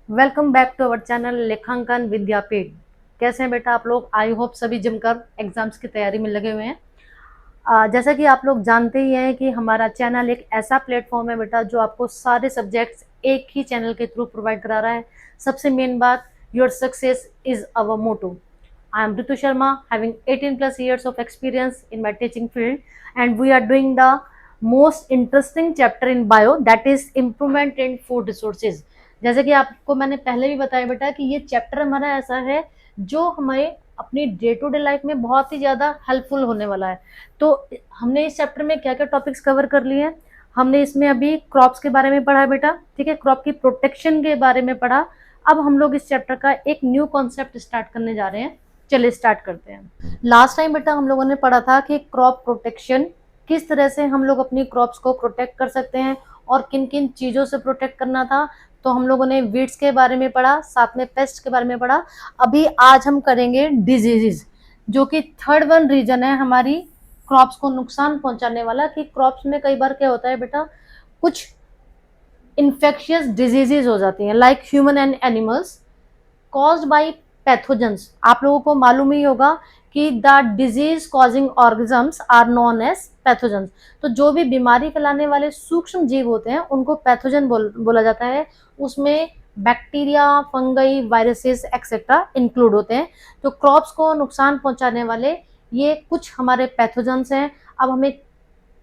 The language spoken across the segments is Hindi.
Welcome back to our channel Lekhankan Vidyapeeth. कैसे हैं बेटा आप लोग? आई होप सभी जमकर एग्जाम्स की तैयारी में लगे हुए हैं। जैसा कि आप लोग जानते ही हैं कि हमारा चैनल एक ऐसा प्लेटफॉर्म है बेटा जो आपको सारे सब्जेक्ट्स एक ही चैनल के थ्रू प्रोवाइड करा रहा है। सबसे मेन बात, your success is our motto. I am Ritu Sharma, having 18 plus years of experience in my teaching field, and we are doing the most interesting chapter in bio, that is improvement in food resources। जैसे कि आपको मैंने पहले भी बताया बेटा कि ये चैप्टर हमारा ऐसा है जो हमें अपनी डे टू डे लाइफ में बहुत ही ज़्यादा हेल्पफुल होने वाला है। तो हमने इस चैप्टर में क्या क्या टॉपिक्स कवर कर लिए हैं? हमने इसमें अभी क्रॉप्स के बारे में पढ़ा है बेटा, ठीक है, क्रॉप की प्रोटेक्शन के बारे में पढ़ा। अब हम लोग इस चैप्टर का एक न्यू कॉन्सेप्ट स्टार्ट करने जा रहे हैं। चलिए स्टार्ट करते हैं। लास्ट टाइम बेटा हम लोगों ने पढ़ा था कि क्रॉप प्रोटेक्शन किस तरह से हम लोग अपनी क्रॉप्स को प्रोटेक्ट कर सकते हैं और किन किन चीज़ों से प्रोटेक्ट करना था। तो हम लोगों ने वीड्स के बारे में पढ़ा, साथ में पेस्ट के बारे में पढ़ा। अभी आज हम करेंगे डिजीजेज, जो कि थर्ड वन रीजन है हमारी क्रॉप्स को नुकसान पहुंचाने वाला। कि क्रॉप्स में कई बार क्या होता है बेटा, कुछ इन्फेक्शियस डिजीजेज हो जाती हैं like human and animals caused by pathogens. आप लोगों को मालूम ही होगा कि the disease causing organisms are known as pathogens. तो जो भी बीमारी फैलाने वाले सूक्ष्म जीव होते हैं उनको पैथोजन बोला जाता है। उसमें bacteria, fungi, viruses etcetera include होते हैं। तो क्रॉप्स को नुकसान पहुंचाने वाले ये कुछ हमारे पैथोजेंस हैं। अब हमें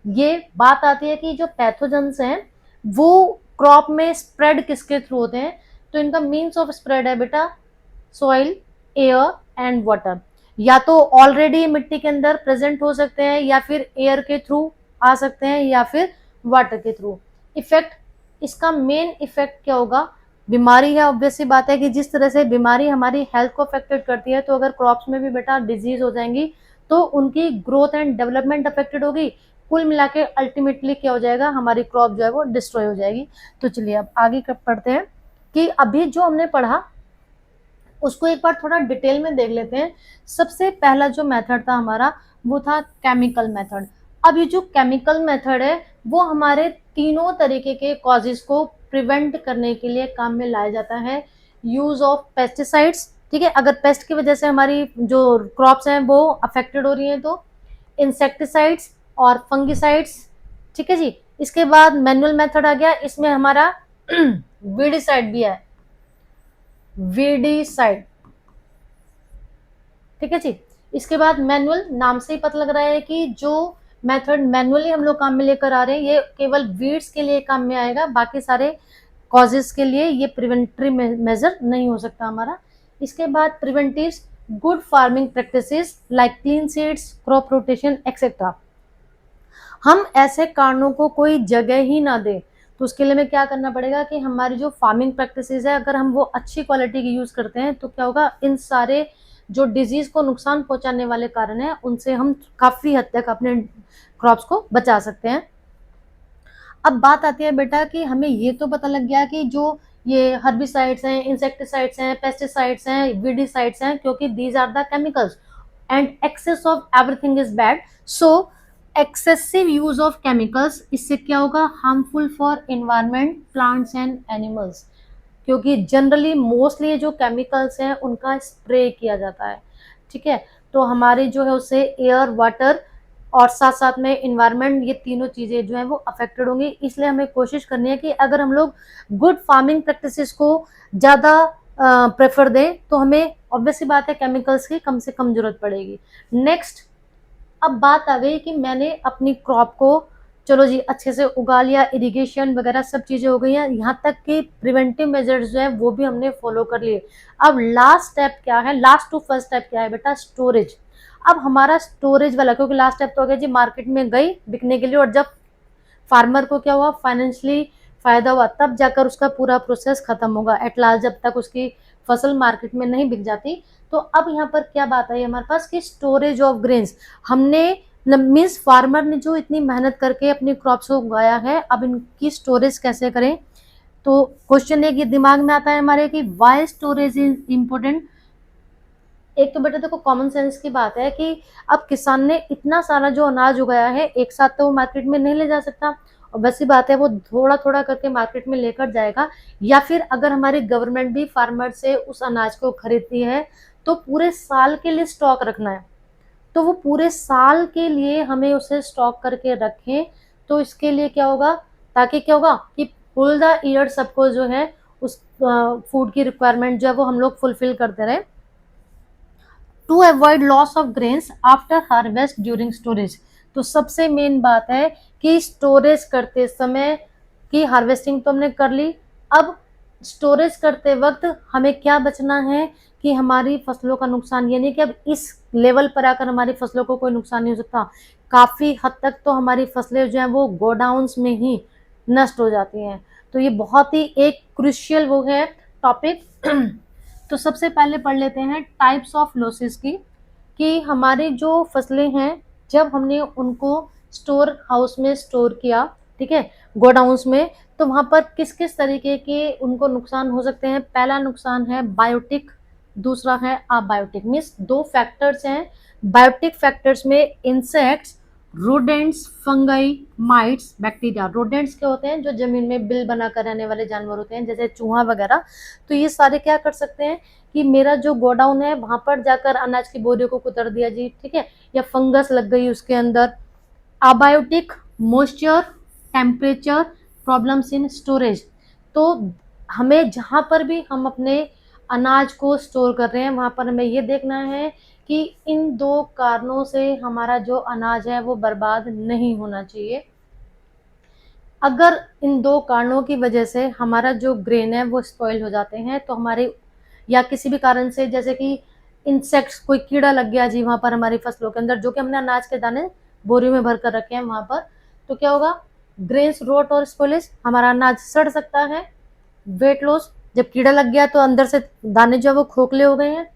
ये बात आती है कि जो पैथोजेंस हैं वो क्रॉप में स्प्रेड किसके थ्रू होते हैं। तो इनका मीन्स ऑफ स्प्रेड है बेटा सॉइल, एयर एंड वाटर। या तो ऑलरेडी मिट्टी के अंदर प्रेजेंट हो सकते हैं, या फिर एयर के थ्रू आ सकते हैं, या फिर वाटर के थ्रू। इफेक्ट, इसका मेन इफेक्ट क्या होगा? बीमारी है। ऑब्वियस सी बात है कि जिस तरह से बीमारी हमारी हेल्थ को अफेक्टेड करती है, तो अगर क्रॉप्स में भी बेटा डिजीज हो जाएंगी तो उनकी ग्रोथ एंड डेवलपमेंट अफेक्टेड होगी। कुल मिला के अल्टीमेटली क्या हो जाएगा, हमारी क्रॉप जो है वो डिस्ट्रॉय हो जाएगी। तो चलिए अब आगे पढ़ते हैं कि अभी जो हमने पढ़ा उसको एक बार थोड़ा डिटेल में देख लेते हैं। सबसे पहला जो मेथड था हमारा वो था केमिकल मेथड। अब ये जो केमिकल मेथड है वो हमारे तीनों तरीके के कॉजेज को प्रिवेंट करने के लिए काम में लाया जाता है। यूज ऑफ पेस्टिसाइड्स, ठीक है, अगर पेस्ट की वजह से हमारी जो क्रॉप्स हैं वो अफेक्टेड हो रही हैं तो इंसेक्टिसाइड्स और फंगिसाइड्स, ठीक है जी। इसके बाद मैनुअल मेथड आ गया, इसमें हमारा वीडिसाइड भी है, वीडिसाइड, ठीक है जी। इसके बाद मैनुअल, नाम से ही पता लग रहा है कि जो मेथड मैनुअली हम लोग काम में लेकर आ रहे हैं ये केवल वीड्स के लिए काम में आएगा, बाकी सारे कॉजेस के लिए ये प्रिवेंटरी मेजर नहीं हो सकता हमारा। इसके बाद preventives, good farming practices like clean seeds, crop rotation etcetera. हम ऐसे कारणों को कोई जगह ही ना दें, तो उसके लिए हमें क्या करना पड़ेगा कि हमारी जो फार्मिंग प्रैक्टिसेस है अगर हम वो अच्छी क्वालिटी की यूज करते हैं तो क्या होगा, इन सारे जो डिजीज को नुकसान पहुंचाने वाले कारण है उनसे हम काफी हद तक अपने क्रॉप्स को बचा सकते हैं। अब बात आती है बेटा कि हमें ये तो पता लग गया कि जो ये हर्बिसाइड्स हैं, इंसेक्टिसाइड्स हैं, पेस्टिसाइड्स हैं, वीडिसाइड्स हैं, क्योंकि these are the chemicals and excess of everything is bad. So excessive use of chemicals, इससे क्या होगा, harmful for environment, plants and animals. क्योंकि जनरली मोस्टली ये जो केमिकल्स हैं उनका स्प्रे किया जाता है, ठीक है। तो हमारे जो है उससे एयर, वाटर और साथ साथ में इन्वायरमेंट, ये तीनों चीजें जो है वो अफेक्टेड होंगी। इसलिए हमें कोशिश करनी है कि अगर हम लोग गुड फार्मिंग प्रैक्टिसेस को ज्यादा प्रेफर दें तो हमें ऑब्वियस सी बात है केमिकल्स की कम से कम जरूरत पड़ेगी। नेक्स्ट, अब बात आ गई कि मैंने अपनी क्रॉप को चलो जी अच्छे से उगा लिया, इरिगेशन वगैरह सब चीजें हो गई हैं, यहाँ तक कि प्रिवेंटिव मेजर्स जो है वो भी हमने फॉलो कर लिए। अब लास्ट स्टेप क्या है, लास्ट टू फर्स्ट स्टेप क्या है बेटा, स्टोरेज। अब हमारा स्टोरेज वाला, क्योंकि लास्ट स्टेप तो हो गया जी मार्केट में गई बिकने के लिए, और जब फार्मर को क्या हुआ, फाइनेंशियली फायदा हुआ, तब जाकर उसका पूरा प्रोसेस खत्म होगा। एट लास्ट जब तक उसकी फसल मार्केट में नहीं बिक जाती। तो अब यहाँ पर क्या बात आई हमारे पास कि स्टोरेज ऑफ ग्रेन्स। हमने मीन्स फार्मर ने जो इतनी मेहनत करके अपनी क्रॉप्स को उगाया है, अब इनकी स्टोरेज कैसे करें। तो क्वेश्चन एक ये दिमाग में आता है हमारे कि वाई स्टोरेज इज इम्पोर्टेंट। एक तो बेटा देखो कॉमन सेंस की बात है कि अब किसान ने इतना सारा जो अनाज उगाया है एक साथ तो वो मार्केट में नहीं ले जा सकता, वैसी बात है वो थोड़ा थोड़ा करके मार्केट में लेकर जाएगा, या फिर अगर हमारी गवर्नमेंट भी फार्मर से उस अनाज को खरीदती है तो पूरे साल के लिए स्टॉक रखना है, तो वो पूरे साल के लिए हमें उसे स्टॉक करके रखें। तो इसके लिए क्या होगा, ताकि क्या होगा कि फुल द ईयर सबको जो है उस फूड की रिक्वायरमेंट जो है वो हम लोग फुलफिल करते रहे। To avoid loss of grains after harvest during storage. तो सबसे मेन बात है कि स्टोरेज करते समय की हार्वेस्टिंग तो हमने कर ली, अब स्टोरेज करते वक्त हमें क्या बचना है कि हमारी फसलों का नुकसान, यानी कि अब इस लेवल पर आकर हमारी फसलों को कोई नुकसान नहीं हो सकता। काफी हद तक तो हमारी फसलें जो है वो गोडाउन्स में ही नष्ट हो जाती हैं। तो ये बहुत ही एक क्रुशियल वो है टॉपिक। तो सबसे पहले पढ़ लेते हैं टाइप्स ऑफ लॉसेस की, कि हमारी जो फसलें हैं जब हमने उनको स्टोर हाउस में स्टोर किया, ठीक है, गोडाउन्स में, तो वहां पर किस किस तरीके के उनको नुकसान हो सकते हैं। पहला नुकसान है बायोटिक, दूसरा है अबायोटिक। मीन्स दो फैक्टर्स हैं। बायोटिक फैक्टर्स में insects, rodents, fungi, mites, bacteria. Rodents क्या होते हैं, जो जमीन में बिल बनाकर रहने वाले जानवर होते हैं, जैसे चूहा वगैरह। तो ये सारे क्या कर सकते हैं कि मेरा जो गोडाउन है वहां पर जाकर अनाज की बोरियों को कुतर दिया जी, ठीक है, या फंगस लग गई उसके अंदर। Abiotic, moisture, temperature, problems in storage. तो हमें जहां पर भी हम अपने अनाज को स्टोर कर रहे हैं वहां पर हमें ये देखना है कि इन दो कारणों से हमारा जो अनाज है वो बर्बाद नहीं होना चाहिए। अगर इन दो कारणों की वजह से हमारा जो ग्रेन है वो स्पॉइल हो जाते हैं, तो हमारे, या किसी भी कारण से जैसे कि इंसेक्ट्स, कोई कीड़ा लग गया जी वहां पर हमारी फसलों के अंदर, जो कि हमने अनाज के दाने बोरियों में भर कर रखे हैं वहां पर, तो क्या होगा, ग्रेन्स रोट और स्पॉइलेज, हमारा अनाज सड़ सकता है। वेट लॉस, जब कीड़ा लग गया तो अंदर से दाने जो है वो खोखले हो गए हैं,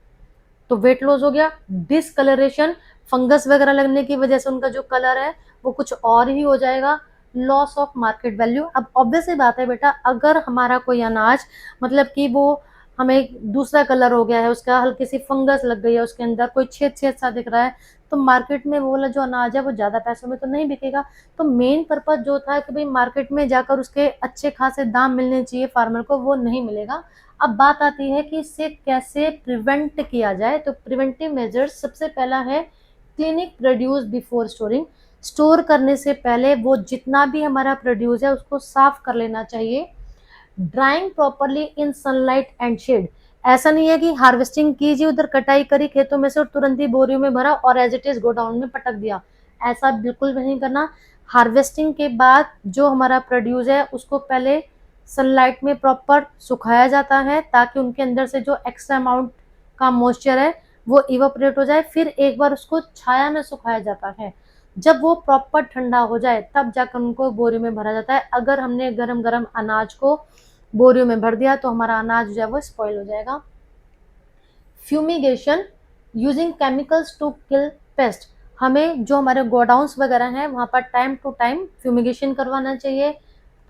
तो वेट लॉस हो गया। डिसकलरेशन, फंगस वगैरह लगने की वजह से उनका जो कलर है वो कुछ और ही हो जाएगा। Loss of market value. अब ऑब्वियस सी बात है बेटा, अगर हमारा कोई अनाज मतलब कि वो हमें दूसरा कलर हो गया है, उसका हल्की सी फंगस लग गई है, उसके अंदर कोई छेद छेद सा दिख रहा है, तो मार्केट में वो वाला जो अनाज है वो ज्यादा पैसों में तो नहीं बिकेगा। तो मेन पर्पज जो था कि भाई मार्केट में जाकर उसके अच्छे खासे दाम मिलने चाहिए फार्मर को, वो नहीं मिलेगा। अब बात आती है कि इससे कैसे प्रिवेंट किया जाए। तो प्रिवेंटिव मेजर्स, सबसे पहला है clinic produce before storing. Store करने से पहले वो जितना भी हमारा प्रोड्यूस है उसको साफ कर लेना चाहिए। Drying properly in sunlight and shade. ऐसा नहीं है कि हार्वेस्टिंग कीजिए, उधर कटाई करी खेतों में से और तुरंत ही बोरियों में भरा और एज इट इज गोडाउन में पटक दिया, ऐसा बिल्कुल भी नहीं करना। हार्वेस्टिंग के बाद जो हमारा प्रोड्यूस है उसको पहले सनलाइट में प्रॉपर सुखाया जाता है, ताकि उनके अंदर से जो एक्स्ट्रा अमाउंट का मॉइस्चर है वो इवापोरेट हो जाए। फिर एक बार उसको छाया में सुखाया जाता है, जब वो प्रॉपर ठंडा हो जाए तब जाकर उनको बोरियों में भरा जाता है। अगर हमने गरम गरम अनाज को बोरियों में भर दिया तो हमारा अनाज जो है वो स्पॉइल हो जाएगा। Fumigation, using chemicals to kill pest. हमें जो हमारे गोडाउन्स वगैरह हैं वहां पर टाइम टू टाइम फ्यूमिगेशन करवाना चाहिए।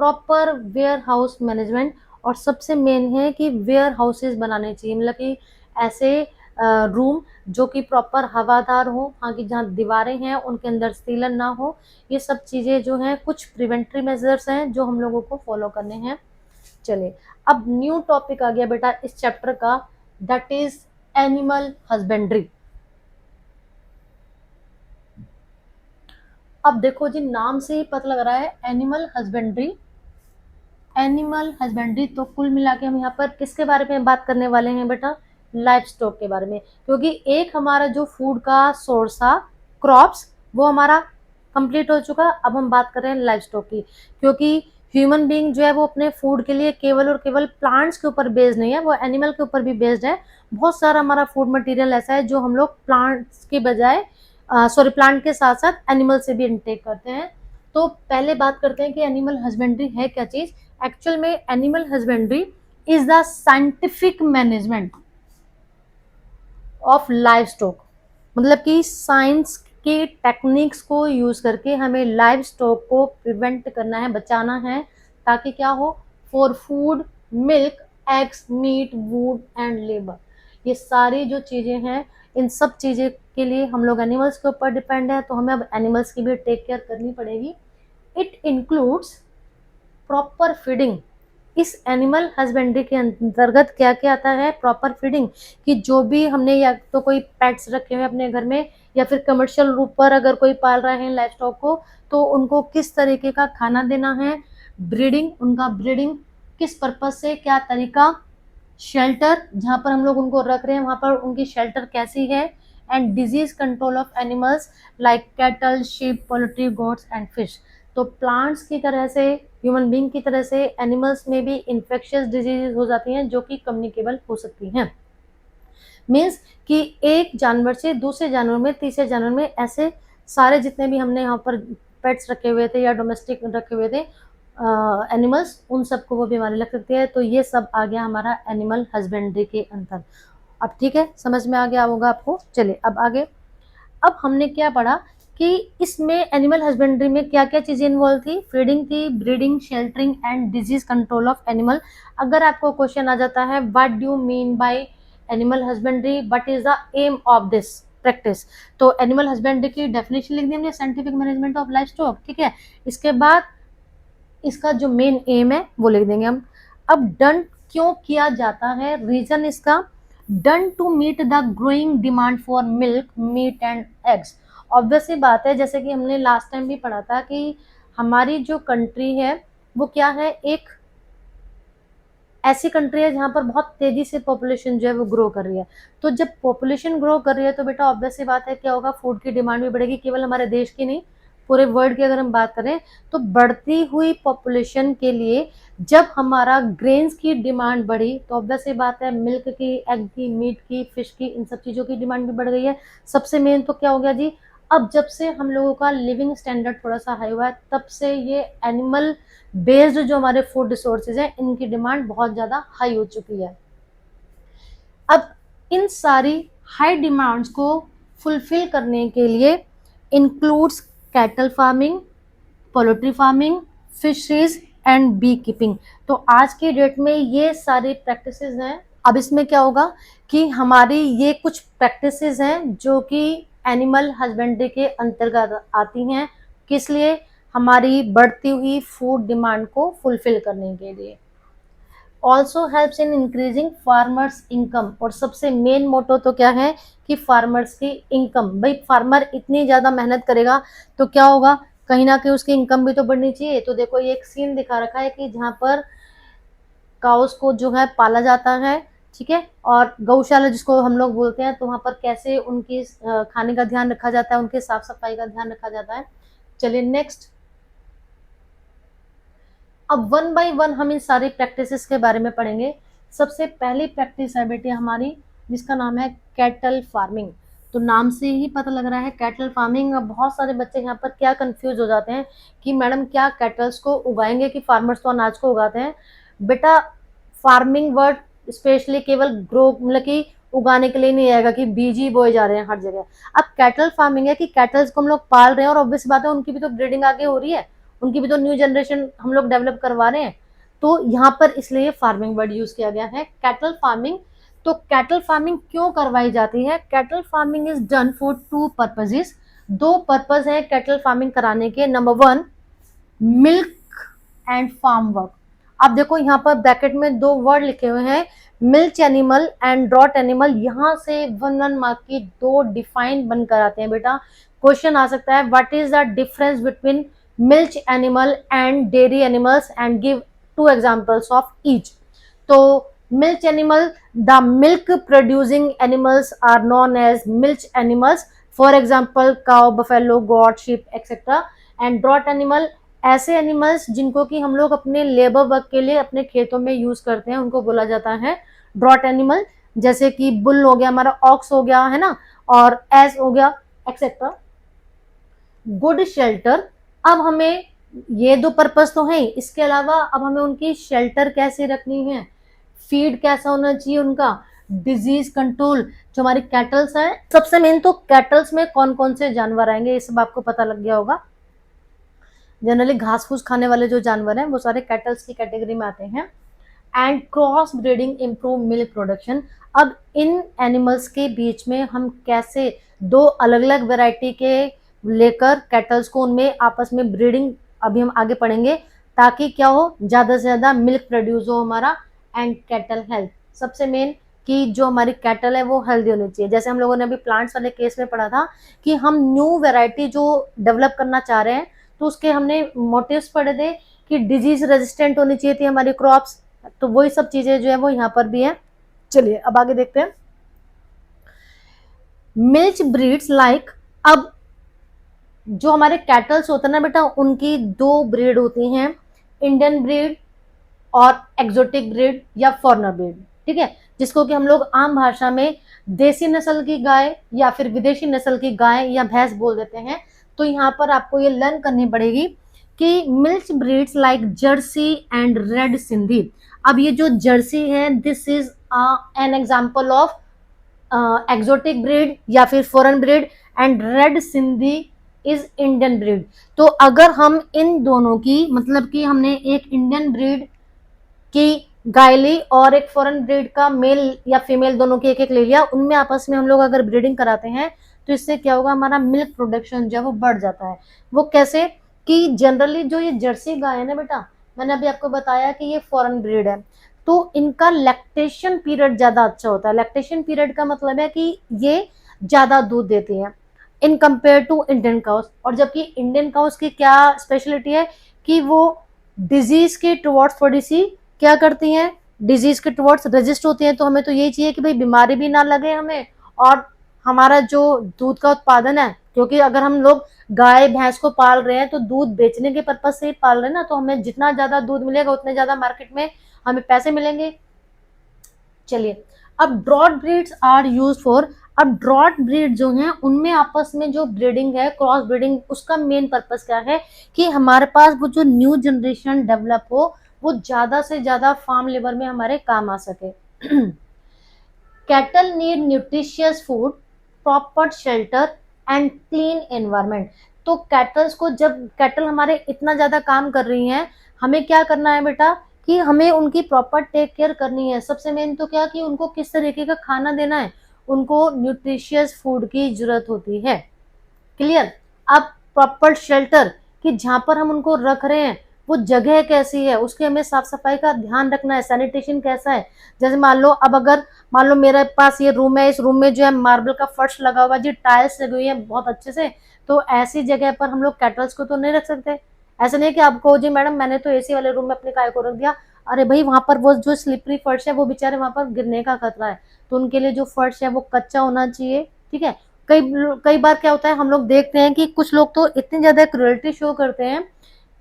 प्रॉपर वेयर हाउस मैनेजमेंट, और सबसे मेन है कि वेयर हाउसेज बनाने चाहिए, मतलब कि ऐसे रूम जो कि प्रॉपर हवादार हो, वहाँ की जहाँ दीवारें हैं उनके अंदर सीलन ना हो। ये सब चीज़ें जो हैं कुछ प्रिवेंटरी मेजर्स हैं जो हम लोगों को फॉलो करने हैं। चलिए, अब न्यू टॉपिक आ गया बेटा इस चैप्टर का, दैट इज एनिमल हस्बेंड्री। अब देखो जी, नाम से ही पता लग रहा है एनिमल हस्बेंड्री। एनिमल हस्बेंड्री, तो कुल मिला के हम यहाँ पर किसके बारे में बात करने वाले हैं बेटा, लाइफ स्टॉक के बारे में। क्योंकि एक हमारा जो फूड का सोर्स था क्रॉप्स, वो हमारा कंप्लीट हो चुका। अब हम बात कर रहे हैं लाइफ स्टॉक की, क्योंकि ह्यूमन बीइंग जो है वो अपने फूड के लिए केवल और केवल प्लांट्स के ऊपर बेस्ड नहीं है, वो एनिमल के ऊपर भी बेस्ड है। बहुत सारा हमारा फूड मटेरियल ऐसा है जो हम लोग प्लांट्स के बजाय, सॉरी, प्लांट के साथ साथ एनिमल से भी इनटेक करते हैं। तो पहले बात करते हैं कि एनिमल हस्बेंड्री है क्या चीज। एक्चुअल में animal husbandry is the scientific management of live stock. मतलब कि साइंस के टेक्निक्स को यूज करके हमें लाइव स्टॉक को प्रिवेंट करना है, बचाना है, ताकि क्या हो, for food, milk, eggs, meat, wood and labour. ये सारी जो चीजें हैं, इन सब चीजें के लिए हम लोग एनिमल्स के ऊपर डिपेंड है, तो हमें अब एनिमल्स की भी टेक केयर करनी पड़ेगी। It includes proper feeding. इस एनिमल हस्बेंड्री के अंतर्गत क्या क्या आता है? प्रॉपर फीडिंग, कि जो भी हमने या तो कोई पेट्स रखे हुए अपने घर में या फिर कमर्शियल रूप पर अगर कोई पाल रहे हैं लाइव स्टॉक को, तो उनको किस तरीके का खाना देना है। ब्रीडिंग, उनका ब्रीडिंग किस पर्पज से, क्या तरीका। शेल्टर, जहाँ पर हम लोग उनको रख रहे हैं वहाँ पर उनकी शेल्टर कैसी है। And disease control of animals like cattle, sheep, poultry, goats and fish. तो प्लांट्स की तरह से, ह्यूमन बींग की तरह से एनिमल्स में भी इन्फेक्शियस डिजीजेज हो जाती हैं जो कि कम्युनिकेबल हो सकती हैं। मीन्स कि एक जानवर से दूसरे जानवर में, तीसरे जानवर में, ऐसे सारे जितने भी हमने यहाँ पर पेट्स रखे हुए थे या डोमेस्टिक रखे हुए थे एनिमल्स, उन सबको वो बीमारी लग सकती है। तो ये सब आ गया हमारा एनिमल हस्बेंड्री के अंदर। अब ठीक है, समझ में आ गया होगा आपको। चलिए अब आगे। अब हमने क्या पढ़ा कि इसमें एनिमल हस्बेंड्री में क्या क्या चीजें इन्वॉल्व थी। फीडिंग थी, breeding, sheltering and disease control of animal. अगर आपको क्वेश्चन आ जाता है what do you mean by animal husbandry, what is the aim of this practice, तो एनिमल हस्बेंड्री की डेफिनेशन लिख दी हमने, scientific management of life stock. ठीक है, इसके बाद इसका जो मेन एम है वो लिख देंगे हम। अब डन क्यों किया जाता है, रीजन इसका, done to meet the growing demand for milk, meat and eggs. Obvious सी बात है, जैसे कि हमने लास्ट टाइम भी पढ़ा था कि हमारी जो कंट्री है वो क्या है, एक ऐसी कंट्री है जहाँ पर बहुत तेजी से पॉपुलेशन जो है वो ग्रो कर रही है। तो जब पॉपुलेशन ग्रो कर रही है तो बेटा ऑब्वियस सी बात है क्या होगा, फूड की डिमांड भी बढ़ेगी। केवल हमारे देश की नहीं, पूरे वर्ल्ड की अगर हम बात करें तो बढ़ती हुई पॉपुलेशन के लिए जब हमारा ग्रेन्स की डिमांड बढ़ी तो ऑब्वियस सी बात है मिल्क की, एग की, मीट की, फिश की, इन सब चीज़ों की डिमांड भी बढ़ गई है। सबसे मेन तो क्या हो गया जी, अब जब से हम लोगों का लिविंग स्टैंडर्ड थोड़ा सा हाई हुआ है तब से ये एनिमल बेस्ड जो हमारे फूड रिसोर्सेज हैं इनकी डिमांड बहुत ज़्यादा हाई हो चुकी है। अब इन सारी हाई डिमांड्स को फुलफिल करने के लिए includes cattle farming, poultry farming, fisheries and bee keeping. तो आज की डेट में ये सारी प्रैक्टिसेस हैं। अब इसमें क्या होगा कि हमारी ये कुछ प्रैक्टिसेस हैं जो कि एनिमल हस्बेंड्री के अंतर्गत आती हैं। किस लिए? हमारी बढ़ती हुई फूड डिमांड को फुलफिल करने के लिए। Also helps in increasing farmers income. और सबसे मेन मोटो तो क्या है कि फार्मर्स की इनकम। भाई फार्मर इतनी ज़्यादा मेहनत करेगा तो क्या होगा, कहीं ना कहीं उसकी इनकम भी तो बढ़नी चाहिए। तो देखो ये एक सीन दिखा रखा है कि जहाँ पर काउस को जो है पाला जाता है, ठीक है, और गौशाला जिसको हम लोग बोलते हैं, तो वहाँ पर कैसे उनकी खाने का ध्यान रखा जाता है, उनके साफ सफाई का ध्यान रखा जाता है। चलिए नेक्स्ट। अब वन बाय वन हम इन सारी प्रैक्टिसेस के बारे में पढ़ेंगे। सबसे पहली प्रैक्टिस है बेटे हमारी जिसका नाम है कैटल फार्मिंग। तो नाम से ही पता लग रहा है कैटल फार्मिंग। अब बहुत सारे बच्चे यहाँ पर क्या कंफ्यूज हो जाते हैं कि मैडम क्या कैटल्स को उगाएंगे, कि फार्मर्स तो अनाज को उगाते हैं। बेटा फार्मिंग वर्ड स्पेशली केवल ग्रो मतलब कि उगाने के लिए नहीं आएगा कि बीज ही बोए जा रहे हैं हर जगह। अब कैटल फार्मिंग है कि कैटल्स को हम लोग पाल रहे हैं और ऑब्वियस बात है उनकी भी तो ब्रीडिंग आगे हो रही है, उनकी भी तो न्यू जनरेशन हम लोग डेवलप करवा रहे हैं। तो यहाँ पर इसलिए फार्मिंग वर्ड यूज किया गया है, कैटल फार्मिंग। तो कैटल फार्मिंग क्यों करवाई जाती है? Cattle farming is done for two purposes. दो पर्पज है कैटल फार्मिंग कराने के। Number one, milk and farm work. आप देखो यहाँ पर ब्रैकेट में दो वर्ड लिखे हुए हैं, milk animal and draught animal. यहाँ से 1 मार्क की दो डिफाइन बनकर आते हैं बेटा। क्वेश्चन आ सकता है what is the difference between milk animal and dairy animals and give 2 examples of each. तो milk animal, the milk producing animals are known as milk animals, for example cow, buffalo, goat, sheep etcetera. And draught animal, ऐसे एनिमल्स जिनको कि हम लोग अपने लेबर वर्क के लिए अपने खेतों में यूज करते हैं उनको बोला जाता है ड्रॉट एनिमल। जैसे कि बुल हो गया, हमारा ऑक्स हो गया है ना, और एस हो गया एक्सेट्रा। गुड शेल्टर, अब हमें ये दो पर्पस तो हैं, इसके अलावा अब हमें उनकी शेल्टर कैसे रखनी है, फीड कैसा होना चाहिए उनका, डिजीज कंट्रोल। जो हमारी कैटल्स है, सबसे मेन तो कैटल्स में कौन कौन से जानवर आएंगे ये सब आपको पता लग गया होगा। जनरली घास फूस खाने वाले जो जानवर हैं वो सारे कैटल्स की कैटेगरी में आते हैं। And cross breeding improve milk production. अब इन एनिमल्स के बीच में हम कैसे दो अलग अलग वैरायटी के लेकर कैटल्स को उनमें आपस में ब्रीडिंग अभी हम आगे पढ़ेंगे, ताकि क्या हो, ज़्यादा से ज़्यादा मिल्क प्रोड्यूस हो हमारा। एंड कैटल हेल्थ, सबसे मेन कि जो हमारी कैटल है वो हेल्दी होनी चाहिए। जैसे हम लोगों ने अभी प्लांट्स वाले केस में पढ़ा था कि हम न्यू वेराइटी जो डेवलप करना चाह रहे हैं, तो उसके हमने मोटिव्स पढ़े थे कि डिजीज रेजिस्टेंट होनी चाहिए थी हमारी क्रॉप्स। तो वही सब चीजें जो है वो यहाँ पर भी है। चलिए अब आगे देखते हैं। मिल्च ब्रीड्स लाइक, अब जो हमारे कैटल्स होते हैं ना बेटा, उनकी दो ब्रीड होती हैं, इंडियन ब्रीड और एक्सोटिक ब्रीड या फॉरेनर ब्रीड, ठीक है, जिसको कि हम लोग आम भाषा में देसी नस्ल की गाय या फिर विदेशी नस्ल की गाय या भैंस बोल देते हैं। तो यहाँ पर आपको ये लर्न करनी पड़ेगी कि milch breeds like Jersey and red Sindhi. अब ये जो जर्सी है, this is an example of exotic breed या फिर foreign breed, and red Sindhi is Indian breed. तो अगर हम इन दोनों की, मतलब कि हमने एक इंडियन ब्रीड की गाय ली और एक फॉरेन ब्रीड का मेल या फीमेल दोनों की एक एक ले लिया, उनमें आपस में हम लोग अगर ब्रीडिंग कराते हैं तो इससे क्या होगा, हमारा मिल्क प्रोडक्शन जो है वो बढ़ जाता है। वो कैसे कि जनरली जो ये जर्सी गाय है ना बेटा, मैंने अभी आपको बताया कि ये फॉरेन ब्रीड है, तो इनका लैक्टेशन पीरियड ज्यादा अच्छा होता है। लैक्टेशन पीरियड का मतलब है कि ये ज्यादा दूध देती है in compare to Indian cows. और जबकि इंडियन काउस की क्या स्पेशलिटी है कि वो डिजीज के टुवर्ड्स थोड़ी सी क्या करती हैं, डिजीज के टुवर्ड्स रेजिस्ट होती हैं। तो हमें तो यही चाहिए कि भाई बीमारी भी ना लगे हमें, और हमारा जो दूध का उत्पादन है, क्योंकि अगर हम लोग गाय भैंस को पाल रहे हैं तो दूध बेचने के पर्पज से ही पाल रहे हैं ना, तो हमें जितना ज्यादा दूध मिलेगा उतने ज्यादा मार्केट में हमें पैसे मिलेंगे। चलिए अब draught breeds are use for, अब ड्रॉट ब्रीड जो हैं उनमें आपस में जो ब्रीडिंग है, क्रॉस ब्रीडिंग, उसका मेन पर्पस क्या है कि हमारे पास वो जो न्यू जनरेशन डेवलप हो, वो ज्यादा से ज्यादा फार्म लेबर में हमारे काम आ सके। Cattle need nutritious food, proper shelter and clean environment. तो कैटल्स को, जब कैटल हमारे इतना ज्यादा काम कर रही हैं, हमें क्या करना है बेटा कि हमें उनकी प्रॉपर टेक केयर करनी है। सबसे मेन तो क्या कि उनको किस तरीके का खाना देना है, उनको न्यूट्रिशियस फूड की जरूरत होती है। क्लियर। अब प्रॉपर शेल्टर, कि जहां पर हम उनको रख रहे हैं वो जगह कैसी है, उसकी हमें साफ सफाई का ध्यान रखना है, सैनिटेशन कैसा है। जैसे मान लो, अब अगर मान लो मेरे पास ये रूम है, इस रूम में जो है मार्बल का फर्श लगा हुआ जी, टाइल्स लगी हुई है बहुत अच्छे से, तो ऐसी जगह पर हम लोग कैटल्स को तो नहीं रख सकते। ऐसा नहीं कि आपको जी मैडम मैंने तो एसी वाले रूम में अपने गाय को रख दिया, अरे भाई वहां पर वो जो स्लिपरी फर्श है वो बेचारे वहां पर गिरने का खतरा है, तो उनके लिए जो फर्श है वो कच्चा होना चाहिए, ठीक है। कई कई बार क्या होता है, हम लोग देखते हैं कि कुछ लोग तो इतनी ज्यादा क्रुएल्टी शो करते हैं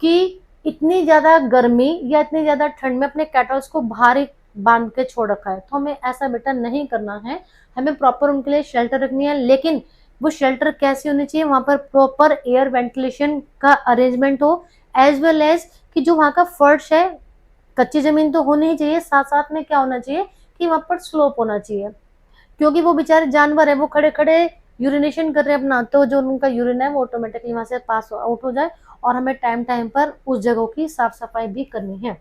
कि इतनी ज्यादा गर्मी या इतनी ज्यादा ठंड में अपने कैटल्स को बाहर ही बांध के छोड़ रखा है। तो हमें ऐसा बेटा नहीं करना है, हमें प्रॉपर उनके लिए शेल्टर रखनी है। लेकिन वो शेल्टर कैसी होनी चाहिए, वहां पर प्रॉपर एयर वेंटिलेशन का अरेंजमेंट हो, एज वेल एज कि जो वहां का फर्श है, कच्ची जमीन तो होनी ही चाहिए, साथ साथ में क्या होना चाहिए कि वहां पर स्लोप होना चाहिए, क्योंकि वो बेचारे जानवर है, वो खड़े खड़े यूरिनेशन कर रहे हैं अपना, तो जो उनका यूरिन है वो ऑटोमेटिकली वहां से पास आउट हो जाए, और हमें टाइम टाइम पर उस जगह की साफ सफाई भी करनी है।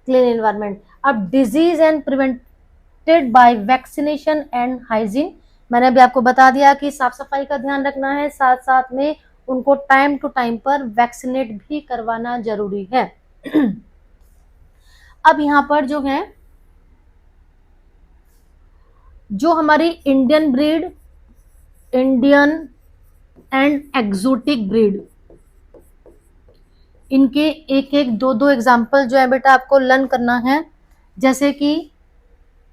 Clean environment. अब disease and prevented by vaccination and hygiene, मैंने अभी आपको बता दिया कि साफ सफाई का ध्यान रखना है, साथ साथ में उनको टाइम टू टाइम पर वैक्सीनेट भी करवाना जरूरी है। अब यहाँ पर जो है, जो हमारी Indian breed, Indian and exotic breed, इनके एक एक दो दो एग्जाम्पल जो है बेटा आपको लर्न करना है। जैसे कि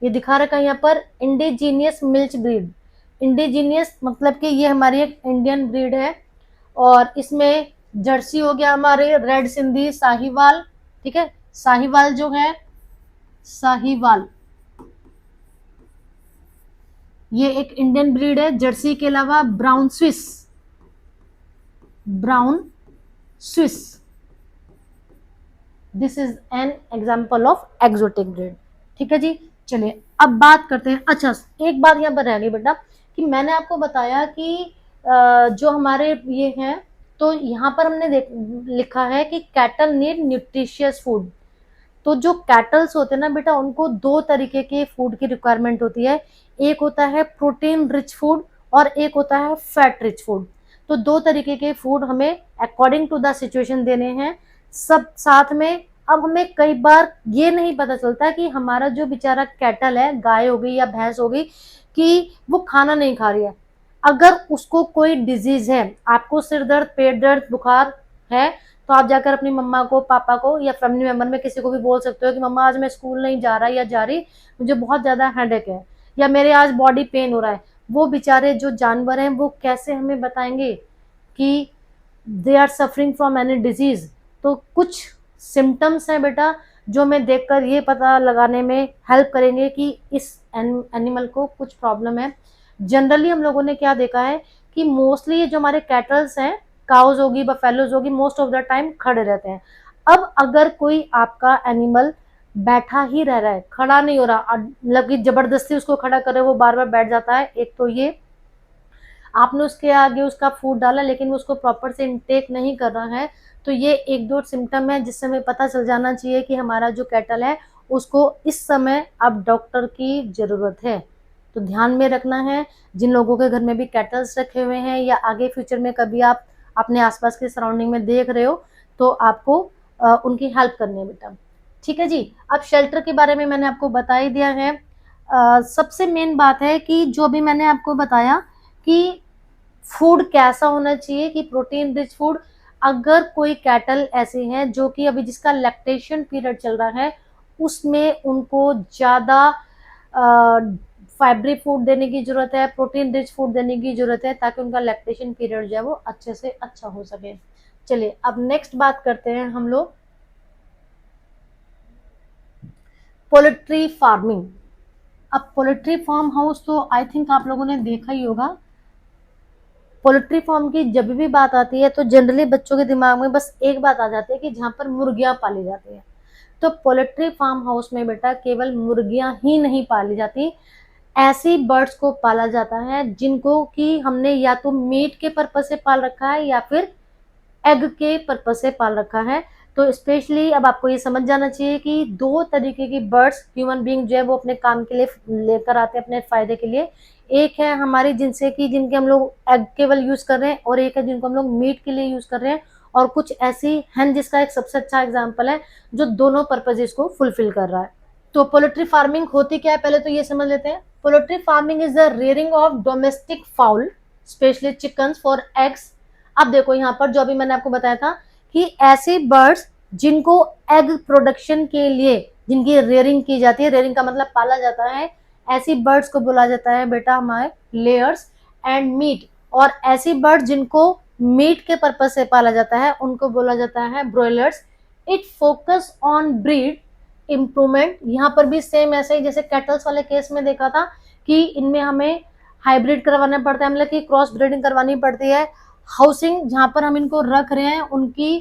ये दिखा रखा है यहाँ पर, इंडिजीनियस मिल्च ब्रीड। इंडिजीनियस मतलब कि ये हमारी एक इंडियन ब्रीड है, और इसमें जर्सी हो गया, हमारे रेड सिंधी, साहिवाल, ठीक है, साहिवाल जो है, साहिवाल ये एक इंडियन ब्रीड है। जर्सी के अलावा brown Swiss, brown Swiss, this is an example of exotic breed, ठीक है जी। चलिए अब बात करते हैं, अच्छा एक बात यहाँ पर रह गई बेटा कि मैंने आपको बताया कि जो हमारे ये हैं, तो यहाँ पर हमने लिखा है कि कैटल नीड न्यूट्रिशियस फूड। तो जो कैटल्स होते हैं ना बेटा, उनको दो तरीके के फूड की रिक्वायरमेंट होती है, एक होता है प्रोटीन रिच फूड और एक होता है फैट रिच फूड। तो 2 तरीके के फूड हमें अकॉर्डिंग टू द सिचुएशन देने हैं सब साथ में। अब हमें कई बार ये नहीं पता चलता कि हमारा जो बेचारा कैटल है, गाय हो गई या भैंस हो गई, कि वो खाना नहीं खा रही है। अगर उसको कोई डिजीज है, आपको सिर दर्द, पेट दर्द, बुखार है, तो आप जाकर अपनी मम्मा को, पापा को या फैमिली मेंबर में किसी को भी बोल सकते हो कि मम्मा आज मैं स्कूल नहीं जा रहा या जा रही, मुझे बहुत ज्यादा हेडेक है या मेरे आज बॉडी पेन हो रहा है। वो बेचारे जो जानवर हैं वो कैसे हमें बताएंगे कि they are suffering from any disease. तो कुछ सिम्टम्स हैं बेटा जो मैं देखकर ये पता लगाने में हेल्प करेंगे कि इस एनिमल को कुछ प्रॉब्लम है। जनरली हम लोगों ने क्या देखा है कि मोस्टली ये जो हमारे कैटल्स हैं, काउज होगी, बफेलोज होगी, मोस्ट ऑफ द टाइम खड़े रहते हैं। अब अगर कोई आपका एनिमल बैठा ही रह रहा है, खड़ा नहीं हो रहा, मतलब कि जबरदस्ती उसको खड़ा करे वो बार बार बैठ जाता है, एक तो ये आपने उसके आगे उसका फूड डाला लेकिन वो उसको प्रॉपर से इंटेक नहीं कर रहा है, तो ये 1-2 सिम्टम है जिससे हमें पता चल जाना चाहिए कि हमारा जो कैटल है उसको इस समय अब डॉक्टर की जरूरत है। तो ध्यान में रखना है, जिन लोगों के घर में भी कैटल्स रखे हुए हैं या आगे फ्यूचर में कभी आप अपने आसपास के सराउंडिंग में देख रहे हो, तो आपको उनकी हेल्प करनी है बेटा। ठीक है जी। अब शेल्टर के बारे में मैंने आपको बता ही दिया है। सबसे मेन बात है कि जो भी मैंने आपको बताया कि फूड कैसा होना चाहिए, कि प्रोटीन रिच फूड। अगर कोई कैटल ऐसे हैं जो कि अभी जिसका लैक्टेशन पीरियड चल रहा है, उसमें उनको ज्यादा फाइबरी फूड देने की जरूरत है, प्रोटीन रिच फूड देने की जरूरत है, ताकि उनका लैक्टेशन पीरियड जो है वो अच्छे से अच्छा हो सके। चलिए अब नेक्स्ट बात करते हैं हम लोग पोल्ट्री फार्मिंग। अब पोल्ट्री फार्म हाउस तो आई थिंक आप लोगों ने देखा ही होगा। पोल्ट्री फार्म की जब भी बात आती है तो जनरली बच्चों के दिमाग में बस एक बात आ जाती है कि जहाँ पर मुर्गियां पाली जाती है। तो पोल्ट्री फार्म हाउस में बेटा केवल मुर्गियां ही नहीं पाली जाती, ऐसी बर्ड्स को पाला जाता है जिनको कि हमने या तो मीट के पर्पज से पाल रखा है या फिर एग के पर्पज से पाल रखा है। तो स्पेशली अब आपको ये समझ जाना चाहिए कि 2 तरीके की बर्ड्स ह्यूमन बीइंग जो है वो अपने काम के लिए लेकर आते हैं, अपने फायदे के लिए। एक है हमारी जिनसे कि जिनके हम लोग एग केवल यूज कर रहे हैं, और एक है जिनको हम लोग मीट के लिए यूज कर रहे हैं, और कुछ ऐसी हैन जिसका एक सबसे अच्छा एग्जाम्पल है जो दोनों पर्पजेस को फुलफिल कर रहा है। तो पोल्ट्री फार्मिंग होती क्या है पहले तो ये समझ लेते हैं। Poultry farming is the rearing of domestic foul specially chickens for eggs. अब देखो यहाँ पर जो अभी मैंने आपको बताया था कि ऐसे बर्ड्स जिनको एग प्रोडक्शन के लिए जिनकी रेयरिंग की जाती है, रेयरिंग का मतलब पाला जाता है, ऐसी बर्ड्स को बोला जाता है बेटा हमारे लेयर्स एंड मीट। और ऐसी बर्ड्स जिनको मीट के पर्पज से पाला जाता है उनको बोला जाता है broilers. It focus on breed improvement. यहाँ पर भी सेम ऐसे ही जैसे कैटल्स वाले केस में देखा था कि इनमें हमें हाइब्रिड करवाना पड़ता है, मतलब कि क्रॉस ब्रीडिंग करवानी पड़ती है। हाउसिंग जहाँ पर हम इनको रख रहे हैं उनकी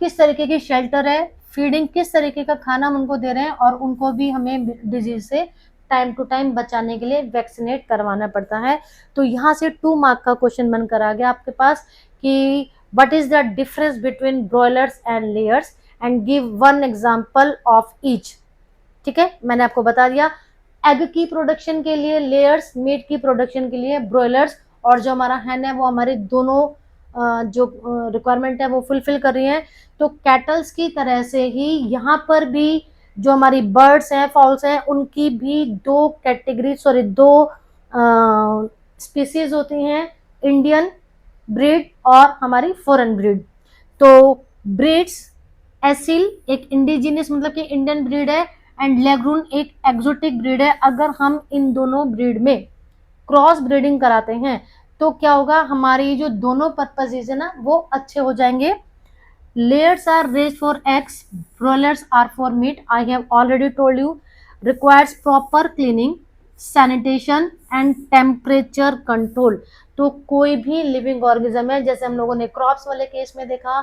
किस तरीके की शेल्टर है, फीडिंग किस तरीके का खाना हम उनको दे रहे हैं, और उनको भी हमें डिजीज से टाइम टू टाइम बचाने के लिए वैक्सीनेट करवाना पड़ता है। तो यहाँ से 2 मार्क का क्वेश्चन बनकर आ गया आपके पास कि what is the difference between broilers and layers and give 1 example of each. ठीक है, मैंने आपको बता दिया एग की प्रोडक्शन के लिए लेयर्स, मीट की प्रोडक्शन के लिए ब्रॉयलर्स, और जो हमारा हैन है वो हमारे दोनों जो रिक्वायरमेंट है वो फुलफिल कर रही है। तो कैटल्स की तरह से ही यहाँ पर भी जो हमारी बर्ड्स हैं, फॉल्स हैं, उनकी भी 2 कैटेगरी सॉरी 2 स्पीसीज होती हैं, इंडियन ब्रीड और हमारी फॉरेन ब्रीड। तो ब्रीड्स एसिल एक इंडिजिनियस मतलब कि इंडियन ब्रीड है, एंड लेगरून एक एक्सोटिक ब्रीड है। अगर हम इन दोनों ब्रीड में क्रॉस ब्रीडिंग कराते हैं तो क्या होगा, हमारी जो दोनों पर्पजेज है ना वो अच्छे हो जाएंगे। Layers are raised for eggs, broilers are for meat. I have already told you. Requires proper cleaning, sanitation and temperature control. तो कोई भी लिविंग ऑर्गेनिज्म है, जैसे हम लोगों ने क्रॉप्स वाले केस में देखा,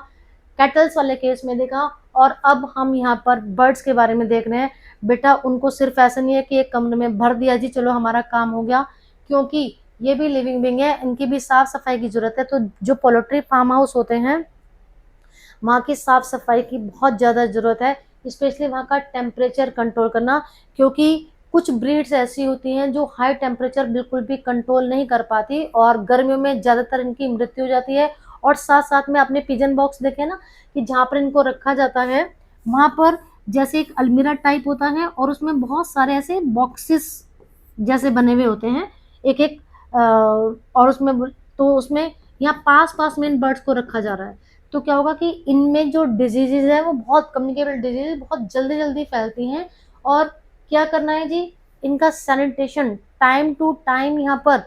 कैटल्स वाले केस में देखा, और अब हम यहाँ पर बर्ड्स के बारे में देख रहे हैं। बेटा उनको सिर्फ ऐसा नहीं है कि एक कमरे में भर दिया जी चलो हमारा काम हो गया, क्योंकि ये भी लिविंग बीइंग है, इनकी भी साफ सफाई की जरूरत है। तो जो पोल्ट्री फार्म हाउस होते हैं वहाँ की साफ सफाई की बहुत ज़्यादा ज़रूरत है, स्पेशली वहाँ का टेम्परेचर कंट्रोल करना, क्योंकि कुछ ब्रीड्स ऐसी होती हैं जो हाई टेम्परेचर बिल्कुल भी कंट्रोल नहीं कर पाती और गर्मियों में ज़्यादातर इनकी मृत्यु हो जाती है। और साथ साथ में आपने पिजन बॉक्स देखे ना कि जहाँ पर इनको रखा जाता है वहाँ पर जैसे एक अलमीरा टाइप होता है और उसमें बहुत सारे ऐसे बॉक्सेस जैसे बने हुए होते हैं एक एक और उसमें तो उसमें यहाँ पास पास में इन बर्ड्स को रखा जा रहा है। तो क्या होगा कि इनमें जो डिजीजेज है वो बहुत कम्युनिकेबल डिजीज बहुत जल्दी जल्दी फैलती हैं। और क्या करना है जी, इनका सैनिटेशन टाइम टू टाइम यहाँ पर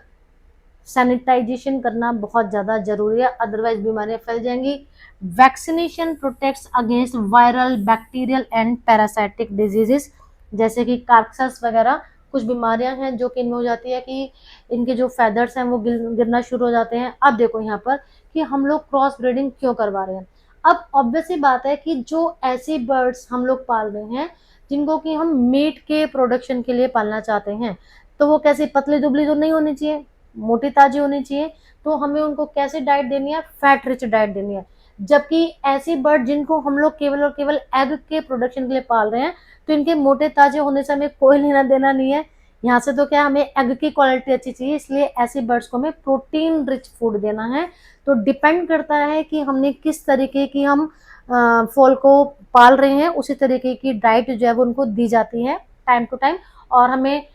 सैनिटाइजेशन करना बहुत ज़्यादा जरूरी है, अदरवाइज बीमारियां फैल जाएंगी। Vaccination protects against viral bacterial and parasitic diseases जैसे कि कार्क्सस वगैरह कुछ बीमारियां हैं जो कि इनमें हो जाती है कि इनके जो फेदर्स हैं वो गिरना शुरू हो जाते हैं। अब देखो यहाँ पर कि हम लोग क्रॉस ब्रीडिंग क्यों करवा रहे हैं। अब ऑब्वियस सी बात है कि जो ऐसी बर्ड्स हम लोग पाल रहे हैं जिनको कि हम मीट के प्रोडक्शन के लिए पालना चाहते हैं, तो वो कैसे पतली दुबली तो नहीं होनी चाहिए, मोटी ताजी होनी चाहिए। तो हमें उनको कैसे डाइट देनी है, फैट रिच डाइट देनी है। जबकि ऐसी बर्ड जिनको हम लोग केवल और केवल एग के प्रोडक्शन के लिए पाल रहे हैं तो इनके मोटे ताजे होने से हमें कोई लेना देना नहीं है। यहाँ से तो क्या हमें एग की क्वालिटी अच्छी चाहिए, इसलिए ऐसी बर्ड्स को हमें प्रोटीन रिच फूड देना है। तो डिपेंड करता है कि हमने किस तरीके की हम फॉल को पाल रहे हैं, उसी तरीके की डाइट जो है वो उनको दी जाती है टाइम टू टाइम। और हमें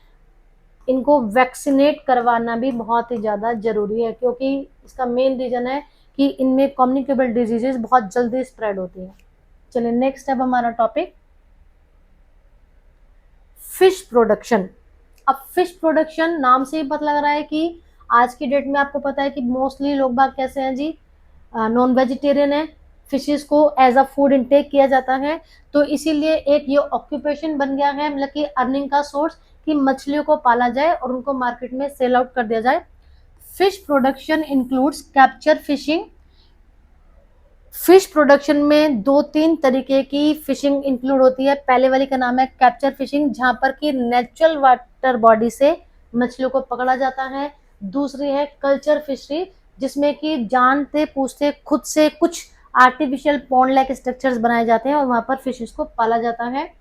इनको वैक्सीनेट करवाना भी बहुत ही ज़्यादा ज़रूरी है क्योंकि इसका मेन रीज़न है कि इनमें कम्युनिकेबल डिजीजेज बहुत जल्दी स्प्रेड होती हैं। चलिए नेक्स्ट है हमारा टॉपिक फिश प्रोडक्शन। अब फिश प्रोडक्शन नाम से ही पता लग रहा है कि आज की डेट में आपको पता है कि मोस्टली लोग बाग कैसे हैं जी, नॉन वेजिटेरियन है, फिशेस को एज अ फूड इनटेक किया जाता है। तो इसीलिए एक ये ऑक्यूपेशन बन गया है, मतलब कि अर्निंग का सोर्स, कि मछलियों को पाला जाए और उनको मार्केट में सेल आउट कर दिया जाए। Fish production includes capture fishing. Fish production में दो तीन तरीके की फिशिंग इंक्लूड होती है। पहले वाली का नाम है कैप्चर फिशिंग, जहां पर कि नेचुरल वाटर बॉडी से मछलियों को पकड़ा जाता है। दूसरी है कल्चर फिशरी, जिसमें कि जानते पूछते खुद से कुछ आर्टिफिशियल पॉन्ड लाइक स्ट्रक्चर्स बनाए जाते हैं और वहां पर फिशेस को पाला जाता है।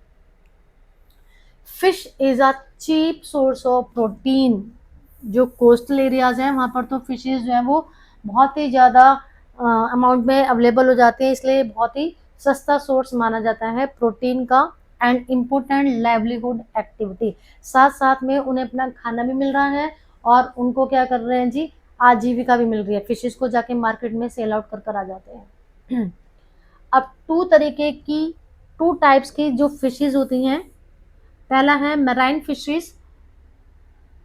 Fish is a cheap source of protein. जो कोस्टल एरियाज हैं वहां पर तो फिशेस जो है वो बहुत ही ज़्यादा अमाउंट में अवेलेबल हो जाते हैं, इसलिए बहुत ही सस्ता सोर्स माना जाता है प्रोटीन का। एंड इम्पोर्टेंट लाइवलीहुड एक्टिविटी, साथ साथ में उन्हें अपना खाना भी मिल रहा है और उनको क्या कर रहे हैं जी, आजीविका भी मिल रही है, फिशेस को जाके मार्केट में सेल आउट कर कर आ जाते हैं। अब टू टाइप्स की जो फिशेस होती हैं, पहला है मैराइन फिशरीज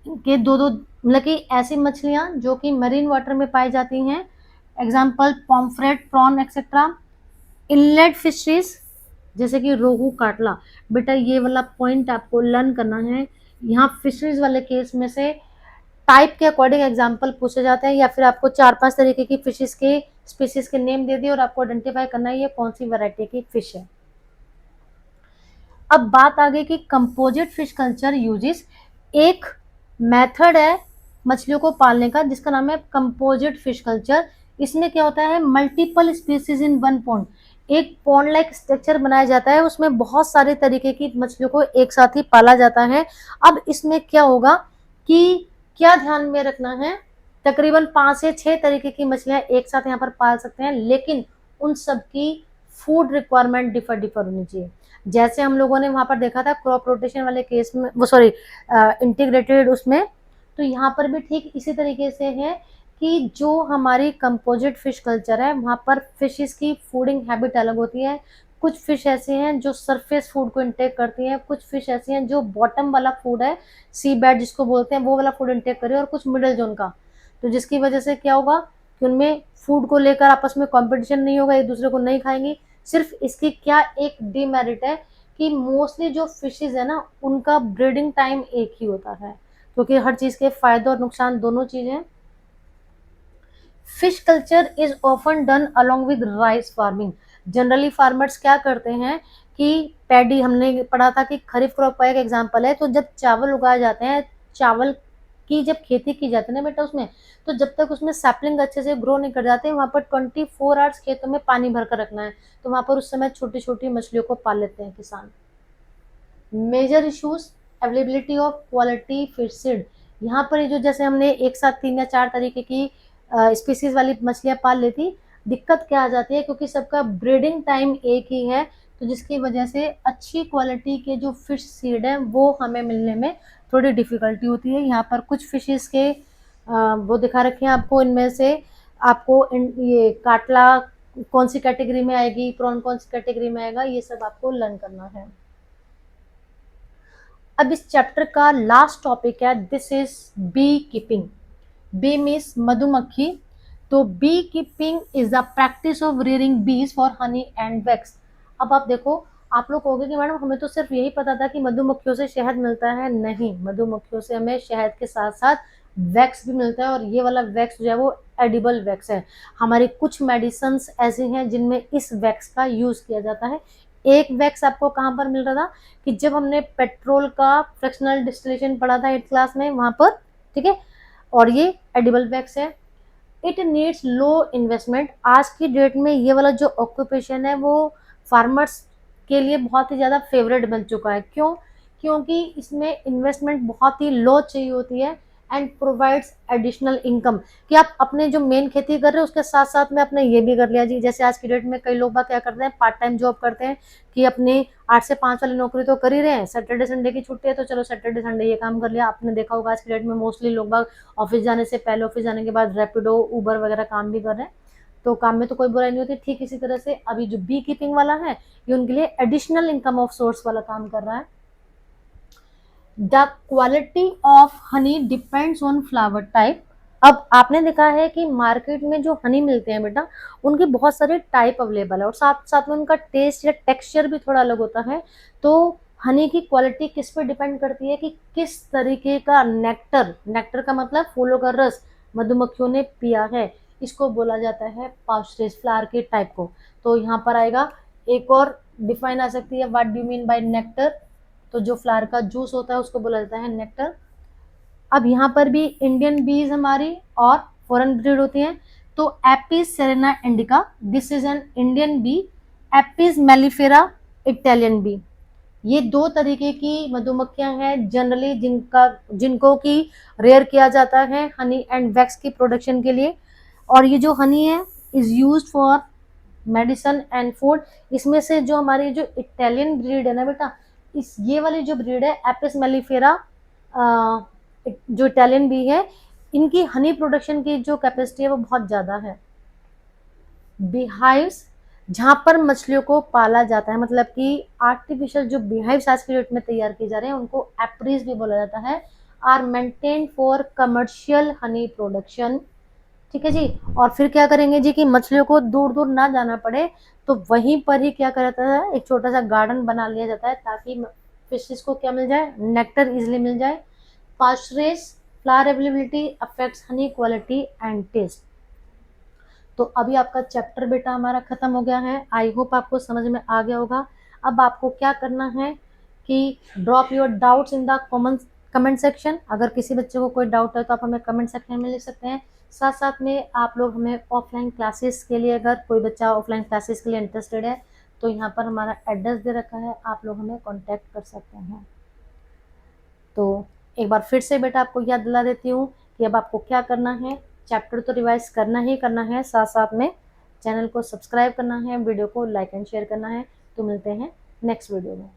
के दो मतलब कि ऐसी मछलियां जो कि मरीन वाटर में पाई जाती हैं, example pomfret, prawn etcetera. Inlet fisheries जैसे कि रोहू, काटला। बेटा ये वाला पॉइंट आपको लर्न करना है। यहाँ फिशरीज वाले केस में से टाइप के अकॉर्डिंग एग्जाम्पल पूछे जाते हैं या फिर आपको 4-5 तरीके की फिशेस के स्पीसीज के नेम दे दिए और आपको आइडेंटिफाई करना है ये कौन सी वैरायटी की फिश है। अब बात आ गई कि कंपोजिट फिश कल्चर यूजेस। एक मेथड है मछलियों को पालने का जिसका नाम है कंपोजिट फिश कल्चर। इसमें क्या होता है, multiple species in one pond, एक पॉन्ड लाइक स्ट्रक्चर बनाया जाता है, उसमें बहुत सारे तरीके की मछलियों को एक साथ ही पाला जाता है। अब इसमें क्या होगा कि क्या ध्यान में रखना है, तकरीबन 5 से 6 तरीके की मछलियां एक साथ यहाँ पर पाल सकते हैं, लेकिन उन सब की फूड रिक्वायरमेंट डिफर होनी चाहिए। जैसे हम लोगों ने वहां पर देखा था क्रॉप रोटेशन वाले केस में, वो सॉरी इंटीग्रेटेड उसमें, तो यहाँ पर भी ठीक इसी तरीके से है कि जो हमारी कंपोजिट फिश कल्चर है वहां पर फिशेस की फूडिंग हैबिट अलग होती है। कुछ फिश ऐसे हैं जो सरफेस फूड को इंटेक करती हैं, कुछ फिश ऐसी हैं जो बॉटम वाला फूड है, सी बैड जिसको बोलते हैं, वो वाला फूड इंटेक करे, और कुछ मिडिल जोन का। तो जिसकी वजह से क्या होगा कि उनमें फूड को लेकर आपस में कंपटीशन नहीं होगा, एक दूसरे को नहीं खाएंगी। सिर्फ इसकी क्या एक डीमेरिट है कि मोस्टली जो फिशेज है ना उनका ब्रीडिंग टाइम एक ही होता है, क्योंकि हर चीज के फायदे और नुकसान दोनों चीजें हैं। Fish culture is often done along with rice farming. Generally farmers क्या करते हैं कि पैडी, हमने पढ़ा था कि खरीफ क्रॉप का एक एग्जांपल है, तो जब चावल उगाए जाते हैं, चावल की जब खेती की जाती है ना बेटा उसमें, तो जब तक उसमें सैपलिंग अच्छे से ग्रो नहीं कर जाते वहां पर 24 आवर्स खेतों में पानी भर कर रखना है, तो वहां पर उस समय छोटी छोटी मछलियों को पाल लेते हैं किसान। Major issues availability of quality fish seed. यहाँ पर ये जो जैसे हमने एक साथ 3 या 4 तरीके की स्पीसीज वाली मछलियाँ पाल लेती, दिक्कत क्या आ जाती है, क्योंकि सबका ब्रीडिंग टाइम एक ही है, तो जिसकी वजह से अच्छी क्वालिटी के जो फिश सीड हैं वो हमें मिलने में थोड़ी डिफ़िकल्टी होती है। यहाँ पर कुछ फिशेस के वो दिखा रखे हैं आपको, इनमें से आपको ये काटला कौन सी कैटेगरी में आएगी, प्रॉन कौन सी कैटेगरी में आएगा, ये सब आपको लर्न करना है। अब इस चैप्टर का लास्ट टॉपिक है, this is bee keeping. Bee means मधुमक्खी, तो bee keeping is the practice of rearing bees for honey and wax. अब आप देखो, आप लोग कहोगे कि मैडम हमें तो सिर्फ यही पता था कि मधुमक्खियों से शहद मिलता है। नहीं, मधुमक्खियों से हमें शहद के साथ साथ वैक्स भी मिलता है, और ये वाला वैक्स जो है वो एडिबल वैक्स है। हमारी कुछ मेडिसिन्स ऐसे हैं जिनमें इस वैक्स का यूज किया जाता है। एक वैक्स आपको कहाँ पर मिल रहा था, कि जब हमने पेट्रोल का फ्रैक्शनल डिस्टिलेशन पढ़ा था 8th क्लास में, वहां पर, ठीक है। और ये एडिबल वैक्स है। It needs low investment. आज की डेट में ये वाला जो ऑक्यूपेशन है वो फार्मर्स के लिए बहुत ही ज़्यादा फेवरेट बन चुका है। क्यों? क्योंकि इसमें इन्वेस्टमेंट बहुत ही लो चाहिए होती है, एंड प्रोवाइड्स एडिशनल इनकम, कि आप अपने जो मेन खेती कर रहे हो उसके साथ साथ में अपने ये भी कर लिया जी। जैसे आज की डेट में कई लोग बात क्या करते हैं, पार्ट टाइम जॉब करते हैं, कि अपने 8 से 5 वाली नौकरी तो कर ही रहे हैं, सैटरडे संडे की छुट्टी है तो चलो सैटरडे संडे ये काम कर लिया। आपने देखा होगा आज की डेट में मोस्टली लोग बाग ऑफिस जाने से पहले, ऑफिस जाने के बाद रैपिडो, उबर वगैरह काम भी कर रहे हैं, तो काम में तो कोई बुराई नहीं होती। ठीक इसी तरह से अभी जो बी कीपिंग वाला है, ये उनके लिए एडिशनल इनकम ऑफ सोर्स वाला काम कर रहा है। The quality of honey depends on flower type. अब आपने देखा है कि मार्केट में जो हनी मिलते हैं बेटा, उनके बहुत सारे टाइप अवेलेबल है, और साथ साथ में उनका टेस्ट या टेक्सचर भी थोड़ा अलग होता है। तो हनी की क्वालिटी किस पे डिपेंड करती है, कि किस तरीके का नेक्टर, नेक्टर का मतलब फूलों का रस, मधुमक्खियों ने पिया है, इसको बोला जाता है पास्चराइज्ड फ्लावर के टाइप को। तो यहाँ पर आएगा, एक और डिफाइन आ सकती है, what do you mean bye nectar, तो जो फ्लावर का जूस होता है उसको बोला जाता है नेक्टर। अब यहाँ पर भी इंडियन बीज हमारी और फॉरेन ब्रीड होती हैं। तो Apis cerana indica, this is an Indian bee. Apis mellifera, Italian bee. ये 2 तरीके की मधुमक्खियां हैं जनरली जिनको की रेयर किया जाता है हनी एंड वैक्स की प्रोडक्शन के लिए। और ये जो हनी है is used for medicine and food. इसमें से जो हमारी जो इटालियन ब्रीड है ना बेटा, इस ये वाली जो ब्रीड है एपिस मेलिफेरा, जो इटालियन बी है, इनकी हनी प्रोडक्शन की जो कैपेसिटी है वो बहुत ज़्यादा है। बीहाइव्स, जहाँ पर मछलियों को पाला जाता है, मतलब कि आर्टिफिशियल जो बीहाइव्स आज के डेट में तैयार किए जा रहे हैं उनको एप्रीज भी बोला जाता है, are maintain for commercial honey production. ठीक है जी। और फिर क्या करेंगे जी, कि मछलियों को दूर दूर ना जाना पड़े, तो वहीं पर ही क्या करा जाता है, एक छोटा सा गार्डन बना लिया जाता है, ताकि फिशेस को क्या मिल जाए, नेक्टर इजिली मिल जाए। Pasturage flower availability affects honey quality and taste. तो अभी आपका चैप्टर बेटा हमारा खत्म हो गया है। आई होप आपको समझ में आ गया होगा। अब आपको क्या करना है कि drop your doubts in the comment section. अगर किसी बच्चे को कोई डाउट है तो आप हमें कमेंट सेक्शन में लिख सकते हैं। साथ साथ में आप लोग हमें ऑफलाइन क्लासेस के लिए, अगर कोई बच्चा ऑफलाइन क्लासेस के लिए इंटरेस्टेड है तो यहाँ पर हमारा एड्रेस दे रखा है, आप लोग हमें कॉन्टैक्ट कर सकते हैं। तो एक बार फिर से बेटा आपको याद दिला देती हूँ कि अब आपको क्या करना है, चैप्टर तो रिवाइज करना ही करना है, साथ साथ में चैनल को सब्सक्राइब करना है, वीडियो को लाइक एंड शेयर करना है। तो मिलते हैं नेक्स्ट वीडियो में।